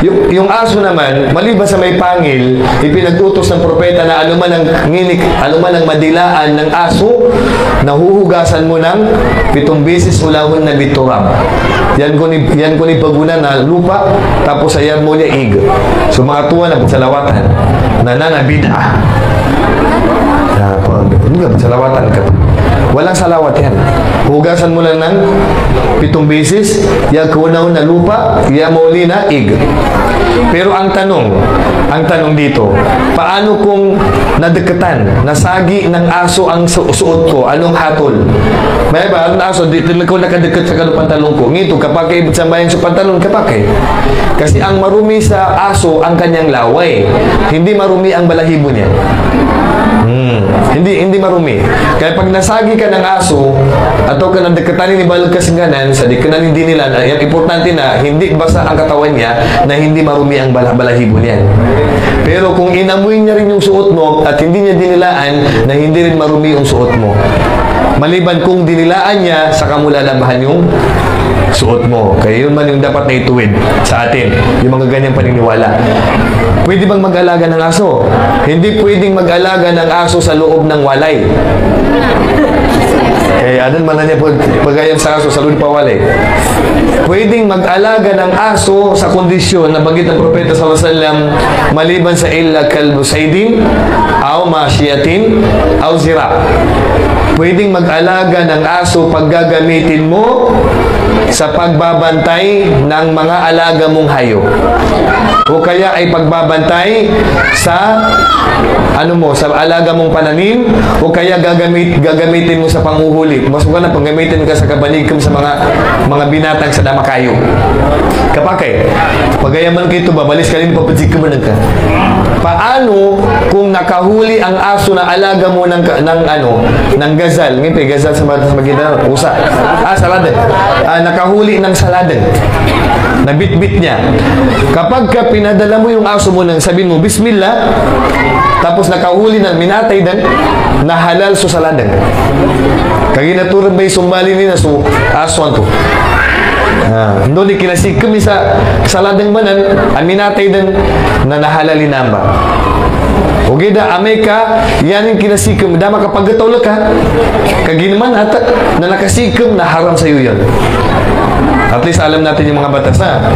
Yung aso naman, maliban sa may pangil, ipinag-utos ng propeta na anuman ang nginik, anuman ang madilaan ng aso, nahuhugasan mo ng 7 beses ulahon na biturab. Yan ko ni paguna na lupa, tapos ayan mo niya ig. So mga tuwa na salawatan, nananabida. Salawatan ka. Walang salawat yan. Hugasan mo lang ng 7 beses, yung kunaw na lupa, yung mauli na ig. Pero ang tanong dito, paano kung nadekatan, nasagi ng aso ang suot ko, anong hatol? May ba, ang aso, dito ko nakadeket sa pantalon ko, ngito, kapag ibig sambayan sa pantalon, kapag kasi ang marumi sa aso, ang kanyang laway. Hindi marumi ang balahibo niya. Hindi marumi. Kaya pag nasagi ka ng aso, atau ka nadekatan ni balog kasinganan, sa dikanan hindi nila, yan importante na hindi basa ang katawan niya, na hindi marumi ang balahibo niya. Pero kung inamoy niya rin yung suot mo, at hindi niya dinilaan, na hindi rin marumi yung suot mo. Maliban kung dinilaan niya, saka mo lalabahan yung suot mo. Kaya yun man yung dapat na ituwid sa atin, yung mga ganyang paniniwala. Pwede bang mag-alaga ng aso? Hindi pwedeng mag-alaga ng aso sa loob ng walay. Adan man na niya pagayang sa aso sa loob pa walay. Pwedeng mag-alaga ng aso sa kondisyon na bagit ng propeta sallallahu alaihi wasallam, maliban sa illa kalbu saydin, aw mashiyatin, aw zira. Pwedeng mag-alaga ng aso pag gagamitin mo sa pagbabantay ng mga alaga mong hayop. O kaya ay pagbabantay sa sa alaga mong pananim, o kaya gagamitin mo sa panguhuli. Mas na paggamitin ka sa kabaligkam sa mga binatang sa damakayo. Kapakay, pagayaman ka ito, babalis ka rin, papadsig ka mo ka. Paano kung nakahuli ang aso na alaga mo ng gazal? Ngipin, gazal sa magitan, usa. Saladen. Nakahuli ng saladen. Nabit-bit niya. Kapag ka pinadala mo yung aso mo nang sabihin mo, Bismillah, tapos nakahuli ng minatay dan, na halal so saladen. Kaginaturan ba yung sumbali nila so aswan to? Doon ikinasig kami sa saladang manan, aminatay din na nahalali namba. O gida, amay ka, yan yung kinasikom. Dama kapag gatawla ka, kaginaman at na nakasikom na haram sa'yo yan. At least alam natin yung mga batas na.